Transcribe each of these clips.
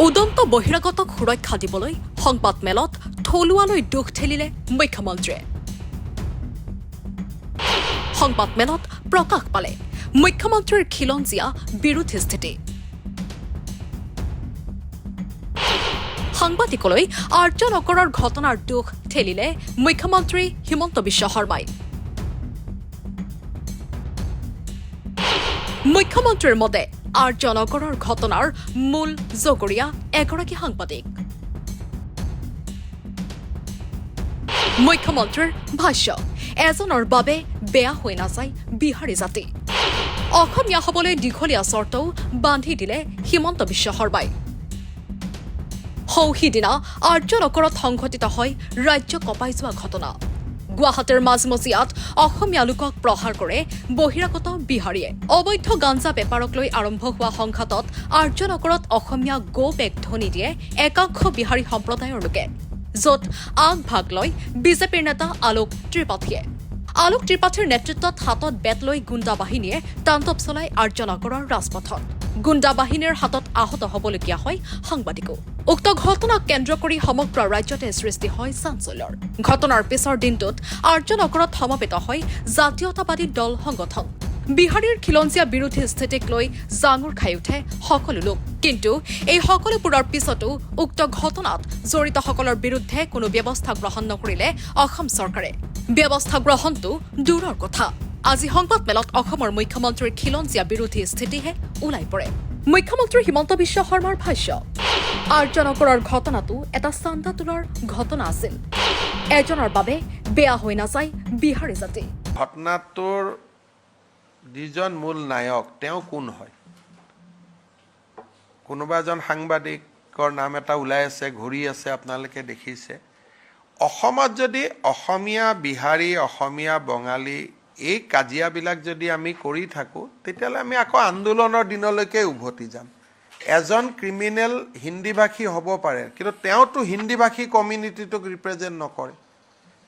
উদন্ত বহিৰাগতক সুৰক্ষা দিবলৈ সংবাদ মেলত থলুৱালৈ দুখ ঠেলিলে মুখ্যমন্ত্ৰীয়ে। সংবাদ মেলত প্ৰকাশ পালে মুখ্যমন্ত্ৰীৰ খিলঞ্জীয়া বিৰোধী স্থিতি। সাংবাদিকলৈ আৰ্য নগৰৰ ঘটনাৰ দুখ ঠেলিলে মুখ্যমন্ত্ৰী হিমন্ত বিশ্ব শৰ্মাই। মুখ্যমন্ত্ৰীৰ মতে আৰ্য নগৰৰ ঘটনাৰ মূল জগৰীয়া এগৰাকী সাংবাদিক। মুখ্যমন্ত্ৰীৰ ভাষ্য, এজনৰ বাবে বেয়া হৈ নাযায় বিহাৰী জাতি। অসমীয়া হ'বলৈ দীঘলীয়া চৰ্তও বান্ধি দিলে হিমন্ত বিশ্ব শৰ্মাই। সৌহিদিনা আৰ্য নগৰত সংঘটিত হয় ৰাজ্য কঁপাই যোৱা ঘটনা। গুৱাহাটীৰ মাজমজিয়াত অসমীয়া লোকক প্ৰহাৰ কৰে বহিৰাগত বিহাৰীয়ে। অবৈধ গাঞ্জা বেপাৰক লৈ আৰম্ভ হোৱা সংঘাতত আৰ্য নগৰত অসমীয়া গো বেগ ধ্বনি দিয়ে একাংশ বিহাৰী সম্প্ৰদায়ৰ লোকে, য'ত আগভাগ লয় বিজেপিৰ নেতা আলোক ত্ৰিপাঠীয়ে। আলোক ত্ৰিপাঠীৰ নেতৃত্বত হাতত বেট লৈ গুণ্ডা বাহিনীয়ে তাণ্ডৱ চলাই আৰ্য নগৰৰ ৰাজপথত। গুণ্ডা বাহিনীৰ হাতত আহত হ'বলগীয়া হয় সাংবাদিকো। উক্ত ঘটনাক কেন্দ্ৰ কৰি সমগ্ৰ ৰাজ্যতে সৃষ্টি হয় চাঞ্চল্যৰ। ঘটনাৰ পিছৰ দিনটোত আৰ্য নগৰত সমবেত হয় জাতীয়তাবাদী দল সংগঠন। বিহাৰীৰ খিলঞ্জীয়া বিৰোধী স্থিতিক লৈ জাঙুৰ খাই উঠে সকলো লোক। কিন্তু এই সকলোবোৰৰ পিছতো উক্ত ঘটনাত জড়িতসকলৰ বিৰুদ্ধে কোনো ব্যৱস্থা গ্ৰহণ নকৰিলে অসম চৰকাৰে। ব্যৱস্থা গ্ৰহণটো দূৰৰ কথা। আজি সংবাদ মেলত অসমৰ মুখ্যমন্ত্ৰীৰ খিলঞ্জীয়া বিৰোধী স্থিতিহে ওলাই পৰে। মুখ্যমন্ত্ৰী হিমন্ত বিশ্ব শৰ্মাৰ ভাষ্য, আৰ্য নগৰৰ ঘটনাটো এটা চান্দা তোলাৰ ঘটনা আছিল। এজনৰ বাবে বেয়া হৈ নাযায় বিহাৰী জাতি। ঘটনাটোৰ যিজন মূল নায়ক তেওঁ কোন হয়? কোনোবা এজন সাংবাদিকৰ নাম এটা ওলাই আছে, ঘূৰি আছে, আপোনালোকে দেখিছে। অসমত যদি অসমীয়া বিহাৰী, অসমীয়া বঙালী এই কাজিয়াবিলাক যদি আমি কৰি থাকোঁ, তেতিয়াহ'লে আমি আকৌ আন্দোলনৰ দিনলৈকে উভতি যাম। এজন ক্ৰিমিনেল হিন্দীভাষী হ'ব পাৰে, কিন্তু তেওঁতো হিন্দীভাষী কমিউনিটিটোক ৰিপ্ৰেজেণ্ট নকৰে।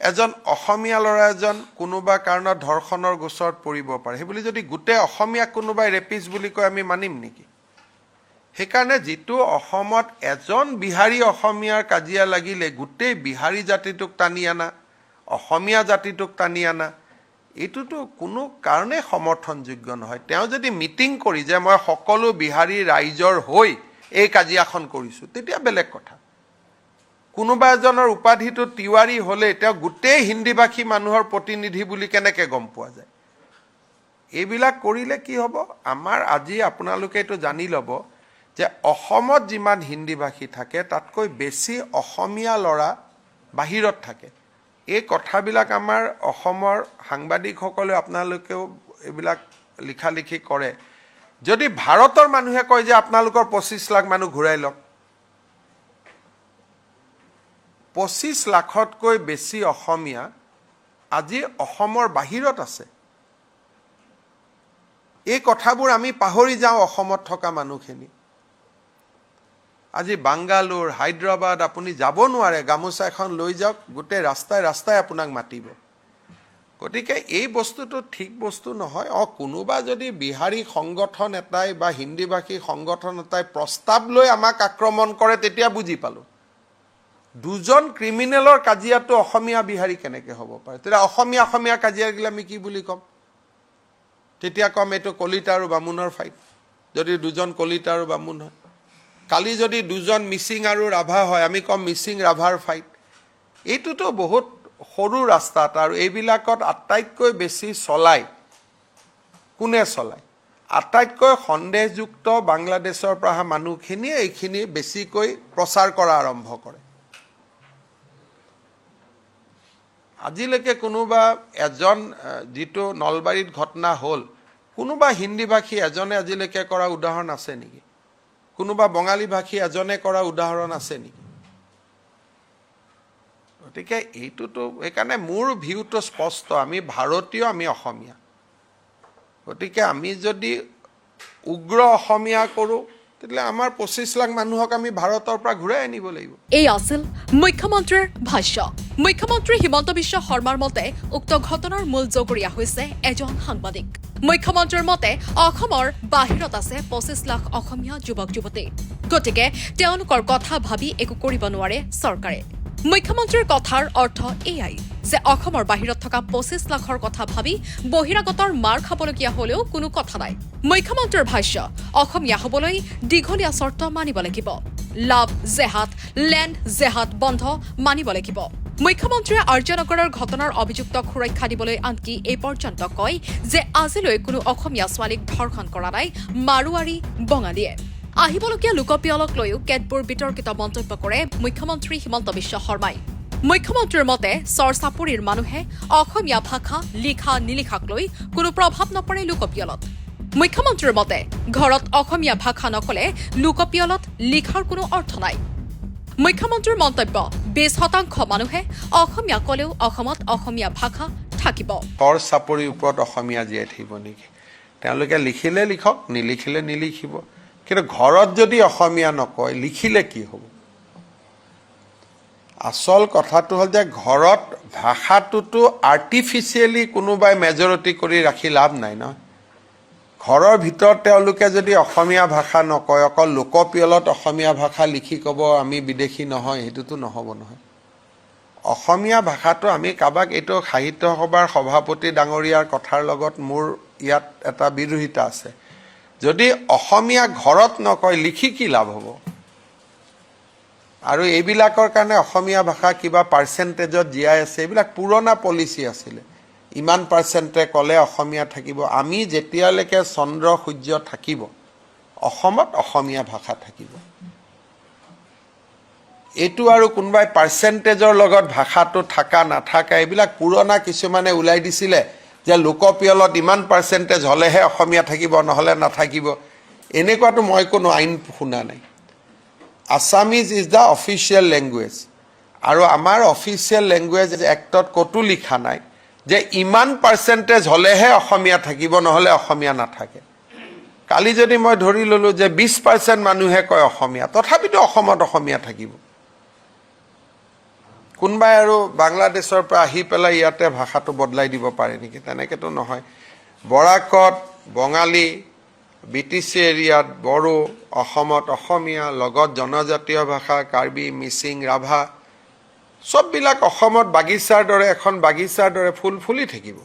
এজন অসমীয়া ল'ৰা এজন কোনোবা কাৰণত ধৰ্ষণৰ গোচৰত পৰিব পাৰে, সেইবুলি যদি গোটেই অসমীয়াক কোনোবাই ৰেপিষ্ট বুলি কয় আমি মানিম নেকি? সেইকাৰণে যিটো অসমত এজন বিহাৰী অসমীয়াৰ কাজিয়া লাগিলে গোটেই বিহাৰী জাতিটোক টানি আনা, অসমীয়া জাতিটোক টানি আনা, এইটোতো কোনো কাৰণে সমৰ্থনযোগ্য নহয়। তেওঁ যদি মিটিং কৰি যে মই সকলো বিহাৰী ৰাইজৰ হৈ এই কাজিয়াখন কৰিছোঁ, তেতিয়া বেলেগ কথা। কোনোবা এজনৰ উপাধিটো তিৱাৰী হ'লে তেওঁ গোটেই হিন্দীভাষী মানুহৰ প্ৰতিনিধি বুলি কেনেকৈ গম পোৱা যায়? এইবিলাক কৰিলে কি হ'ব? আমাৰ আজি আপোনালোকে এইটো জানি ল'ব যে অসমত যিমান হিন্দীভাষী থাকে তাতকৈ বেছি অসমীয়া ল'ৰা বাহিৰত থাকে। এই কথাবিলাক আমাৰ অসমৰ সাংবাদিকসকলে আপোনালোকেও এইবিলাক লিখা লিখি কৰে। যদি ভাৰতৰ মানুহে কয় যে আপোনালোকৰ 25 লাখ মানুহ ঘূৰাই লওক, 25 লাখতকৈ বেছি অসমীয়া আজি অসমৰ বাহিৰত আছে। এই কথাবোৰ আমি পাহৰি যাওঁ অসমত থকা মানুহখিনি। আজি বাংগালোৰ, হায়দৰাবাদ আপুনি যাব নোৱাৰে, গামোচা এখন লৈ যাওক, গোটেই ৰাস্তাই ৰাস্তাই আপোনাক মাতিব। গতিকে এই বস্তুটো ঠিক বস্তু নহয়। কোনোবা যদি বিহাৰী সংগঠন এটাই বা হিন্দীভাষী সংগঠন এটাই প্ৰস্তাৱ লৈ আমাক আক্ৰমণ কৰে, তেতিয়া বুজি পালোঁ। দুজন ক্ৰিমিনেলৰ কাজিয়াটো অসমীয়া বিহাৰী কেনেকৈ হ'ব পাৰে? তেতিয়া অসমীয়া কাজিয়া গিলে আমি কি বুলি ক'ম? তেতিয়া ক'ম এইটো কলিতা আৰু বামুণৰ ফাইট, যদি দুজন কলিতা আৰু বামুণ হয়। কালি যদি দুজন মিচিং আৰু ৰাভা হয়, আমি ক'ম মিচিং ৰাভাৰ ফাইট। এইটোতো বহুত সৰু ৰাস্তাত, আৰু এইবিলাকত আটাইতকৈ বেছি চলায় কোনে চলায়? আটাইতকৈ সন্দেহযুক্ত বাংলাদেশৰ পৰা অহা মানুহখিনিয়ে এইখিনি বেছিকৈ প্ৰচাৰ কৰা আৰম্ভ কৰে। আজিলৈকে কোনোবা এজন, যিটো নলবাৰীত ঘটনা হ'ল, কোনোবা হিন্দীভাষী এজনে আজিলৈকে কৰা উদাহৰণ আছে নেকি? কোনোবা বঙালী ভাষী এজনে কৰা উদাহৰণ আছে নেকি? গতিকে এইটোতো, সেইকাৰণে মোৰ ভিউটো স্পষ্ট, আমি ভাৰতীয়, আমি অসমীয়া। গতিকে আমি যদি উগ্ৰ অসমীয়া কৰোঁ, তেতিয়াহ'লে আমাৰ 25 লাখ মানুহক আমি ভাৰতৰ পৰা ঘূৰাই আনিব লাগিব। এই আছিল মুখ্যমন্ত্ৰীৰ ভাষ্য। মুখ্যমন্ত্ৰী হিমন্ত বিশ্ব শৰ্মাৰ মতে উক্ত ঘটনাৰ মূল জগৰীয়া হৈছে এজন সাংবাদিক। মুখ্যমন্ত্ৰীৰ মতে অসমৰ বাহিৰত আছে 25 লাখ অসমীয়া যুৱক যুৱতী, গতিকে তেওঁলোকৰ কথা ভাবি একো কৰিব নোৱাৰে চৰকাৰে। মুখ্যমন্ত্ৰীৰ কথাৰ অৰ্থ এয়াই যে অসমৰ বাহিৰত থকা 25 লাখৰ কথা ভাবি বহিৰাগতৰ মাৰ খাবলগীয়া হলেও কোনো কথা নাই। মুখ্যমন্ত্ৰীৰ ভাষ্য, অসমীয়া হবলৈ দীঘলীয়া চৰ্ত মানিব লাগিব, লাভ জেহাদ লেণ্ড জেহাদ বন্ধ মানিব লাগিব। মুখ্যমন্ত্ৰীয়ে আৰ্যনগৰৰ ঘটনাৰ অভিযুক্তক সুৰক্ষা দিবলৈ আনকি এই পৰ্যন্ত কয় যে আজিলৈ কোনো অসমীয়া ছোৱালীক ধৰ্ষণ কৰা নাই মাৰোৱাৰী বঙালীয়ে। আহিবলগীয়া লোকপিয়লক লৈও কেতবোৰ বিতৰ্কিত মন্তব্য কৰে মুখ্যমন্ত্ৰী হিমন্ত বিশ্ব শৰ্মাই। মুখ্যমন্ত্ৰীৰ মতে চৰ চাপৰিৰ মানুহে অসমীয়া ভাষা লিখা নিলিখাক লৈ কোনো প্ৰভাৱ নপৰে লোকপিয়লত। মুখ্যমন্ত্ৰীৰ মতে ঘৰত অসমীয়া ভাষা নকলে লোকপিয়লত লিখাৰ কোনো অৰ্থ নাই। মুখ্যমন্ত্ৰীৰ মন্তব্য, 20% মানুহে অসমীয়া কলেও অসমত অসমীয়া ভাষা থাকিব। চৰ চাপৰিৰ ওপৰত অসমীয়া জীয়াই থাকিব নেকি? তেওঁলোকে লিখিলে লিখক, নিলিখিলে নিলিখিব, কিন্তু ঘৰত যদি অসমীয়া নকয় লিখিলে কি হ'ব? আচল কথাটো হ'ল যে ঘৰত ভাষাটোতো আৰ্টিফিচিয়েলি কোনোবাই মেজৰিটি কৰি ৰাখি লাভ নাই ন। ঘৰৰ ভিতৰত তেওঁলোকে যদি অসমীয়া ভাষা নকয়, অকল লোকপিয়লত অসমীয়া ভাষা লিখি ক'ব আমি বিদেশী নহয়, সেইটোতো নহ'ব নহয়। অসমীয়া ভাষাটো আমি কাৰোবাক, এইটো সাহিত্য সভাৰ সভাপতি ডাঙৰীয়াৰ কথাৰ লগত মোৰ ইয়াত এটা বিৰোধিতা আছে। যদি অসমীয়া ঘৰত নকয় লিখি কি লাভ হ'ব? আৰু এইবিলাকৰ কাৰণে অসমীয়া ভাষা কিবা পাৰ্চেণ্টেজত জীয়াই আছে, এইবিলাক পুৰণা পলিচি আছিলে। ইমান পাৰ্চেণ্টে ক'লে অসমীয়া থাকিব। আমি যেতিয়ালৈকে চন্দ্ৰ সূৰ্য থাকিব অসমত অসমীয়া ভাষা থাকিব। এইটো আৰু কোনোবাই পাৰ্চেণ্টেজৰ লগত ভাষাটো থাকা নাথাকা এইবিলাক পুৰণা কিছুমানে ওলাই দিছিলে যে লোকপিয়লত ইমান পাৰ্চেণ্টেজ হ'লেহে অসমীয়া থাকিব, নহ'লে নাথাকিব। এনেকুৱাতো মই কোনো আইন শুনা নাই। Assamese is the official language, আৰু আমাৰ অফিচিয়েল লেংগুৱেজ এক্টত ক'তো লিখা নাই যে ইমান পাৰ্চেণ্টেজ হ'লেহে অসমীয়া থাকিব, নহ'লে অসমীয়া নাথাকে। কালি যদি মই ধৰি ল'লোঁ যে 20% মানুহে কয় অসমীয়া, তথাপিতো অসমত অসমীয়া থাকিব। কোনোবাই আৰু বাংলাদেশৰ পৰা আহি পেলাই ইয়াতে ভাষাটো বদলাই দিব পাৰে নেকি? তেনেকৈতো নহয়। বৰাকত বঙালী, BTC এৰিয়াত বড়ো, অসমত অসমীয়া, লগত জনজাতীয় ভাষা কাৰ্বি, মিচিং, ৰাভা, চববিলাক অসমত বাগিচাৰ দৰে, এখন বাগিচাৰ দৰে ফুল ফুলি থাকিব।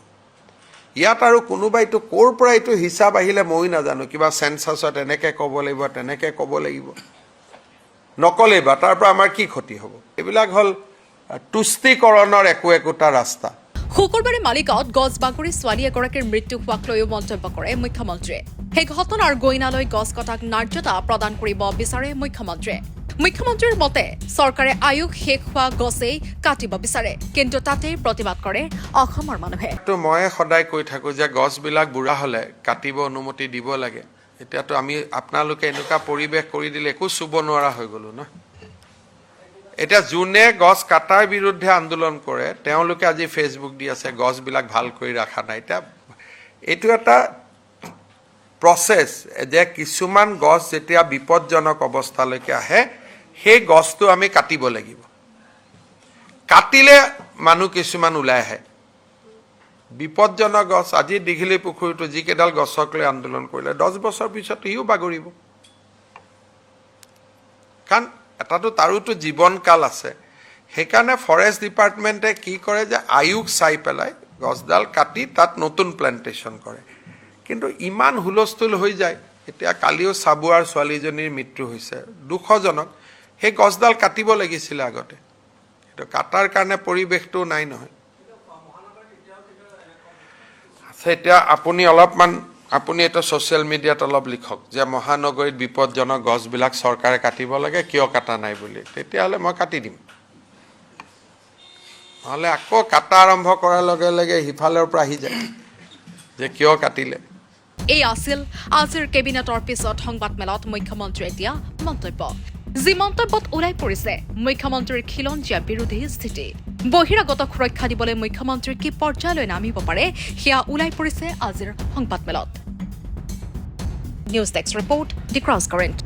ইয়াত আৰু কোনোবাইতো ক'ৰ পৰা এইটো হিচাপ আহিলে ময়ো নাজানো, কিবা চেঞ্চাছত এনেকৈ ক'ব লাগিব, তেনেকৈ ক'ব লাগিব, নকলেই বা তাৰ পৰা আমাৰ কি ক্ষতি হ'ব? এইবিলাক হ'ল তুষ্টিকৰণৰ একোটা ৰাস্তা। শুকুৰবাৰে মালিগাঁৱত গছ বাগৰি ছোৱালী এগৰাকীৰ মৃত্যু হোৱাক লৈও মন্তব্য কৰে মুখ্যমন্ত্ৰীয়ে। সেই ঘটনাৰ গইনালৈ গছ কটাক ন্যায্যতা প্ৰদান কৰিব বিচাৰে মুখ্যমন্ত্ৰীয়ে। মুখ্যমন্ত্ৰীৰ মতে চৰকাৰে আয়ুস শেষ হোৱা গছেই কাটিব বিচাৰে, কিন্তু তাতেই প্ৰতিবাদ কৰে অসমৰ মানুহে। মই সদায় কৈ থাকোঁ যে গছবিলাক বুঢ়া হ'লে কাটিব অনুমতি দিব লাগে। এতিয়াতো আমি আপোনালোকে এনেকুৱা পৰিৱেশ কৰি দিলে একো চুব নোৱাৰা হৈ গ'লো ন। এতিয়া যোনে গছ কাটাৰ বিৰুদ্ধে আন্দোলন কৰে তেওঁলোকে আজি ফেচবুক দি আছে গছবিলাক ভাল কৰি ৰখা নাই। এতিয়া এইটো এটা প্ৰচেছ যে কিছুমান গছ যেতিয়া বিপদজনক অৱস্থালৈকে আহে সেই গছটো আমি কাটিব লাগিব। কাটিলে মানুহ কিছুমান ওলাই আহে বিপদজনক গছ। আজি দীঘলী পুখুৰীটো যিকেইডাল গছক লৈ আন্দোলন কৰিলে 10 বছৰ পিছত সিও বাগৰিব, কাৰণ এটাতো তাৰোতো জীৱনকাল আছে। সেইকাৰণে ফৰেষ্ট ডিপাৰ্টমেণ্টে কি কৰে যে আয়ুস চাই পেলাই গছডাল কাটি তাত নতুন প্লেণ্টেশ্যন কৰে। কিন্তু ইমান হুলস্থুল হৈ যায়। এতিয়া কালিও চাবুৱাৰ ছোৱালীজনীৰ মৃত্যু হৈছে, দুখজনক। সেই গছডাল কাটিব লাগিছিলে আগতে, কিন্তু কাটাৰ কাৰণে পৰিৱেশটো নাই নহয়। এতিয়া আপুনি এটা ছ'চিয়েল মিডিয়াত অলপ লিখক যে মহানগৰীত বিপদজনক গছবিলাক চৰকাৰে কাটিব লাগে, কিয় কাটা নাই বুলি। তেতিয়াহ'লে মই কাটি দিম। নহ'লে আকৌ কাটা আৰম্ভ কৰাৰ লগে লগে সিফালৰ পৰা আহি যায় যে কিয় কাটিলে। এই আছিল আজিৰ কেবিনেটৰ পিছত সংবাদমেলত মুখ্যমন্ত্ৰীয়ে দিয়া মন্তব্য। যি মন্তব্যত ওলাই পৰিছে মুখ্যমন্ত্ৰীৰ খিলঞ্জীয়া বিৰোধী স্থিতি। বহিৰাগতক সুৰক্ষা দিবলৈ মুখ্যমন্ত্ৰী কি পৰ্যায়লৈ নামিব পাৰে সেয়া ওলাই পৰিছে আজিৰ সংবাদমেলত। নিউজ ডেস্ক ৰিপৰ্ট, দি ক্ৰছ কাৰেণ্ট।